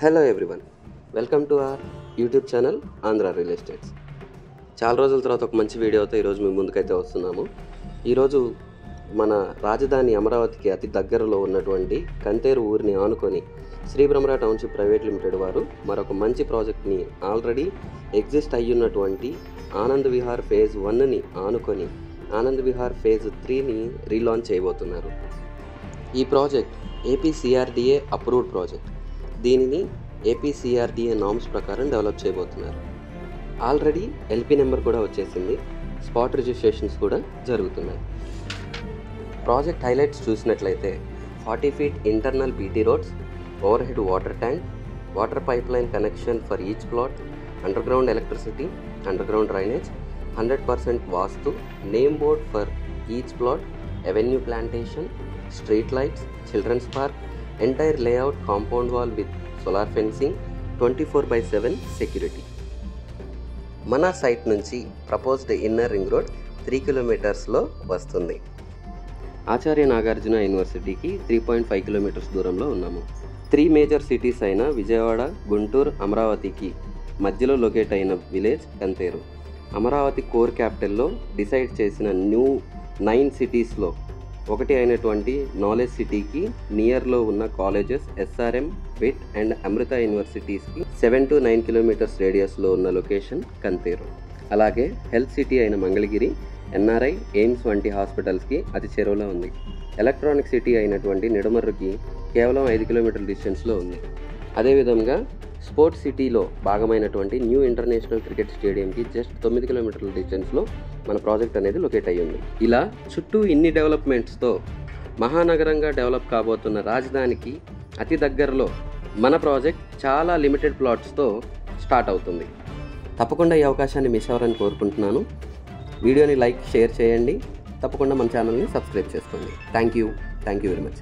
Hello everyone, welcome to our YouTube channel Andhra real estates. చాలా రోజుల తర్వాత ఒక మంచి వీడియోతో ఈరోజు మీ ముందుకైతే వస్తున్నాము. ఈరోజు మన రాజధాని అమరావతికి అతి దగ్గరలో ఉన్నటువంటి కంతేరు ఊరిని ఆనుకొని Shri Brahmara township private limited వారు మరొక మంచి ప్రాజెక్ట్ని ఆల్రెడీ ఎగ్జిస్ట్ అయ్యున్నటువంటి ఆనంద్ విహార్ ఫేజ్ 1ని ఆనుకొని ఆనంద్ విహార్ ఫేజ్ 3ని రీలాంచ్ చేయబోతున్నారు. ఈ ప్రాజెక్ట్ ఏపీసీఆర్డీఏ అప్రూవ్డ్ ప్రాజెక్ట్. దీనిని ఏపీసీఆర్డీఏ నామ్స్ ప్రకారం డెవలప్ చేయబోతున్నారు. ఆల్రెడీ ఎల్పీ నెంబర్ కూడా వచ్చేసింది, స్పాట్ రిజిస్ట్రేషన్స్ కూడా జరుగుతున్నాయి. ప్రాజెక్ట్ హైలైట్స్ చూసినట్లయితే 40 feet internal BT roads, overhead water tank, water pipeline connection for each plot, underground electricity, underground drainage, 100% vastu, name board for each plot, avenue plantation, street lights, children's park, entire layout compound wall with solar fencing, 24/7 security. మన site నుంచి proposed inner ring road 3 kilometers వస్తుంది. ఆచార్య నాగార్జున యూనివర్సిటీకి 3.5 kilometers దూరంలో ఉన్నాము. 3 major cities అయిన విజయవాడ, గుంటూరు, అమరావతికి మధ్యలో locate అయిన విలేజ్ కంతేరు. అమరావతి కోర్ క్యాపిటల్లో డిసైడ్ చేసిన న్యూ 9 cities ఒకటి అయినటువంటి నాలెడ్జ్ సిటీకి నియర్లో ఉన్న colleges SRM, VIT and Amrita యూనివర్సిటీస్కి 7 to 9 kilometers రేడియస్లో ఉన్న లొకేషన్ కంతేరు. అలాగే హెల్త్ సిటీ అయిన మంగళగిరి, ఎన్ఆర్ఐ, ఎయిమ్స్ వంటి హాస్పిటల్స్కి అతి చేరువలో ఉంది. ఎలక్ట్రానిక్ సిటీ అయినటువంటి నిడమర్రుకి కేవలం 5 kilometer డిస్టెన్స్లో ఉంది. అదేవిధంగా స్పోర్ట్స్ సిటీలో భాగమైనటువంటి న్యూ ఇంటర్నేషనల్ క్రికెట్ స్టేడియంకి జస్ట్ 9 kilometer డిస్టెన్స్లో మన ప్రాజెక్ట్ అనేది లొకేట్ అయ్యి ఉంది. ఇలా చుట్టూ ఇన్ని డెవలప్మెంట్స్తో మహానగరంగా డెవలప్ కాబోతున్న రాజధానికి అతి దగ్గరలో మన ప్రాజెక్ట్ చాలా లిమిటెడ్ ప్లాట్స్తో స్టార్ట్ అవుతుంది. తప్పకుండా ఈ అవకాశాన్ని మిస్ అవ్వరని కోరుకుంటున్నాను. వీడియోని లైక్, షేర్ చేయండి. తప్పకుండా మన ఛానల్ని సబ్స్క్రైబ్ చేసుకోండి. Thank you very much.